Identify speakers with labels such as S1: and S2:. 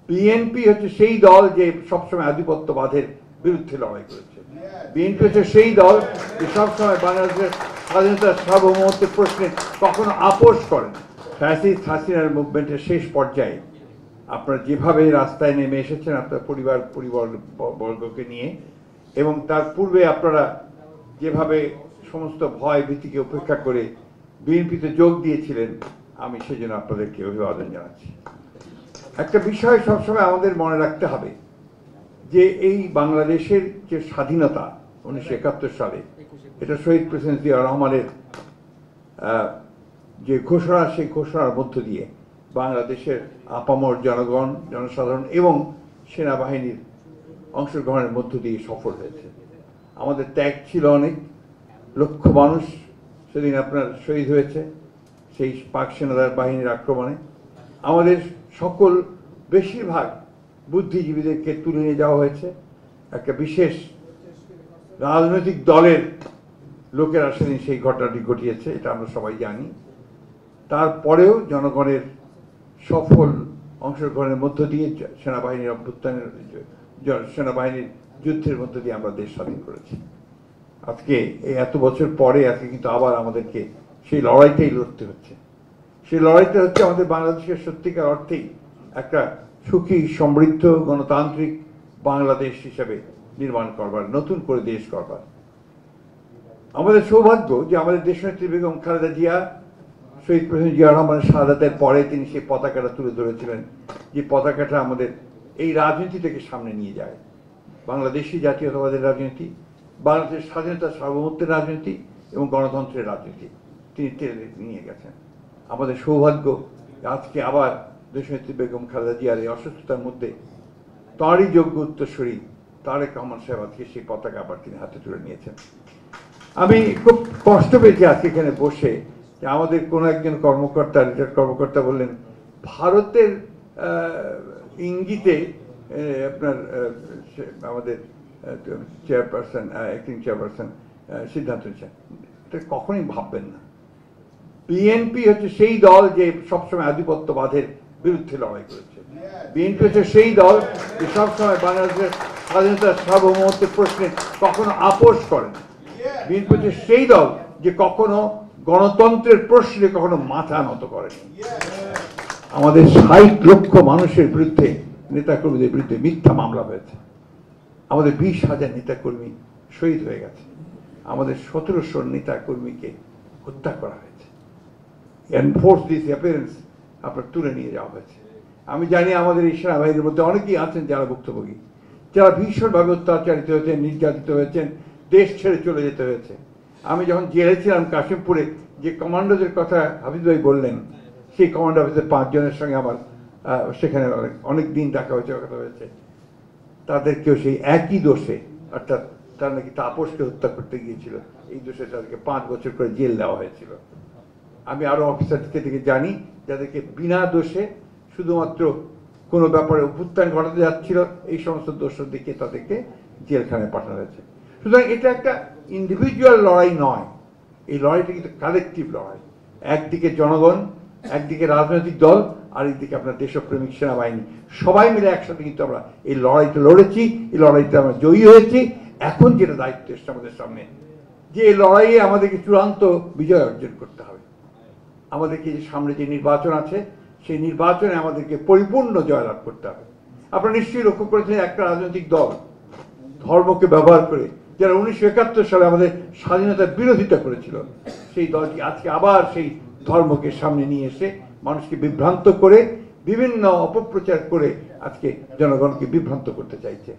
S1: BNP হচ্ছে সেই দল যে সবসময় আধিপত্যবাদের বিরুদ্ধে লড়াই করেছে। বিএনপি হচ্ছে সেই দল যে সবসময় বাংলাদেশের স্বাধীনতার সার্বভৌমত্বের প্রশ্নে কখনো আপোষ করেন। ফ্যাসিস্ট হাসিনার মুভমেন্টের শেষ পর্যায়ে আপনারা যেভাবে রাস্তায় নেমে এসেছেন আপনার পরিবারবর্গকে নিয়ে, এবং তার পূর্বে আপনারা যেভাবে সমস্ত ভয় ভীতিকে উপেক্ষা করে বিএনপিতে যোগ দিয়েছিলেন, আমি সেজন্য আপনাদেরকে অভিবাদন জানাচ্ছি। একটা বিষয় সবসময় আমাদের মনে রাখতে হবে যে এই বাংলাদেশের যে স্বাধীনতা 1971 সালে, এটা শহীদ প্রেসিডেন্ট জিয়া রহমানের যে ঘোষণা, সেই ঘোষণার মধ্য দিয়ে বাংলাদেশের আপামর জনগণ, জনসাধারণ এবং সেনাবাহিনীর অংশগ্রহণের মধ্য দিয়ে সফল হয়েছে। আমাদের ত্যাগ ছিল অনেক, লক্ষ মানুষ সেদিন আপনার শহীদ হয়েছে সেই পাক সেনাদার বাহিনীর আক্রমণে। আমাদের সকল বেশিরভাগ বুদ্ধিজীবীদেরকে তুলে নিয়ে যাওয়া হয়েছে। একটা বিশেষ রাজনৈতিক দলের লোকেরা সেদিন সেই ঘটনাটি ঘটিয়েছে, এটা আমরা সবাই জানি। তারপরেও জনগণের সফল অংশগ্রহণের মধ্য দিয়ে সেনাবাহিনীর অভ্যুত্থানের, সেনাবাহিনীর যুদ্ধের মধ্য দিয়ে আমরা দেশ স্বাধীন করেছি। আজকে এই এত বছর পরে আজকে কিন্তু আবার আমাদেরকে সেই লড়াইটাই লড়তে হচ্ছে। সেই লড়াইটা হচ্ছে আমাদের বাংলাদেশের সত্যিকার অর্থেই একটা সুখী, সমৃদ্ধ, গণতান্ত্রিক বাংলাদেশ হিসেবে নির্মাণ করবার, নতুন করে দেশ করবার। আমাদের সৌভাগ্য যে আমাদের দেশনেত্রী বেগম খালেদা জিয়া শহীদ প্রেসিডেন্ট জিয়া রহমানের শাহাদাতের পরে তিনি সেই পতাকাটা তুলে ধরেছিলেন, যে পতাকাটা আমাদের এই রাজনীতি থেকে সামনে নিয়ে যায়। বাংলাদেশি জাতীয়তাবাদের রাজনীতি, বাংলাদেশের স্বাধীনতা সার্বভৌমত্বের রাজনীতি এবং গণতন্ত্রের রাজনীতি তিনি টেনে নিয়ে গেছেন। আমাদের সৌভাগ্য আজকে আবার দেশনেত্রী বেগম খালেদা জিয়ার এই অসুস্থতার মধ্যে তাঁরই যোগ্য উত্তরসূরি তারেক রহমান সাহেব আজকে সেই পতাকা আবার তিনি হাতে তুলে নিয়েছেন। আমি খুব কষ্ট পেয়েছি আজকে এখানে বসে যে আমাদের কোনো একজন কর্মকর্তা, রিটায়ার্ড কর্মকর্তা বললেন ভারতের ইঙ্গিতে আপনার আমাদের চেয়ারপারসন, অ্যাক্টিং চেয়ারপারসন সিদ্ধান্ত নিচ্ছেন। এটা কখনোই ভাববেন না। বিএনপি হচ্ছে সেই দল যে সবসময় আধিপত্যবাদের বিরুদ্ধে লড়াই করেছে। বিএনপি হচ্ছে সেই দল যে সবসময় বাংলাদেশের স্বাধীনতার সার্বভৌমত্বের প্রশ্নে কখনো আপোষ করেন। বিএনপি হচ্ছে সেই দল যে কখনো গণতন্ত্রের প্রশ্নে কখনো মাথা নত করেনি। আমাদের 60 লক্ষ মানুষের বিরুদ্ধে, নেতাকর্মীদের বিরুদ্ধে মিথ্যা মামলা হয়েছে। আমাদের 20,000 নেতাকর্মী শহীদ হয়ে গেছে। আমাদের 1700 নেতাকর্মীকে হত্যা করা হয়েছে। এনফোর্স ডিসঅ্যাপিয়ারেন্স আপনার তুলে নিয়ে যাওয়া হয়েছে। আমি জানি আমাদের এই সেনাবাহিনীর মধ্যে অনেকেই আছেন যারা ভুক্তভোগী, যারা ভীষণভাবে অত্যাচারিত হয়েছেন, নির্যাতিত হয়েছেন, দেশ ছেড়ে চলে যেতে হয়েছে। আমি যখন জেলে ছিলাম কাশিমপুরে, যে কমান্ডোদের কথা হাফিজ ভাই বললেন, সেই কমান্ডো অফিসের 5 জনের সঙ্গে আমার সেখানে অনেক দিন দেখা হয়েছে, কথা হয়েছে। তাদেরকেও সেই একই দোষে, অর্থাৎ তারা নাকি তাপসকে হত্যা করতে গিয়েছিল, এই দোষে তাদেরকে 5 বছর করে জেল দেওয়া হয়েছিল। আমি আরো অফিসারকে থেকে জানি যাদেরকে বিনা দোষে শুধুমাত্র কোনো ব্যাপারে অভ্যুত্থান ঘটাতে যাচ্ছিল, এই সমস্ত দোষ দিকে তাদেরকে জেলখানায় পাঠানো হয়েছে। সুতরাং এটা একটা ইন্ডিভিজুয়াল লড়াই নয়, এই লড়াইটা কিন্তু কালেকটিভ লড়াই। একদিকে জনগণ, একদিকে রাজনৈতিক দল, আর একদিকে আপনার দেশপ্রেমিক সেনাবাহিনী, সবাই মিলে একসাথে কিন্তু আমরা এই লড়াইটা লড়েছি, এই লড়াইতে আমরা জয়ী হয়েছি। এখন যেটা দায়িত্ব এসছে আমাদের সামনে, যে এই লড়াইয়ে আমাদেরকে চূড়ান্ত বিজয় অর্জন করতে হবে। আমাদেরকে যে সামনে যে নির্বাচন আছে, সেই নির্বাচনে আমাদেরকে পরিপূর্ণ জয়লাভ করতে হবে। আপনারা নিশ্চয়ই লক্ষ্য করেছেন একটা রাজনৈতিক দল ধর্মকে ব্যবহার করে, যারা 1971 সালে আমাদের স্বাধীনতার বিরোধিতা করেছিল, সেই দলটি আজকে আবার সেই ধর্মকে সামনে নিয়ে এসে মানুষকে বিভ্রান্ত করে, বিভিন্ন অপপ্রচার করে আজকে জনগণকে বিভ্রান্ত করতে চাইছে।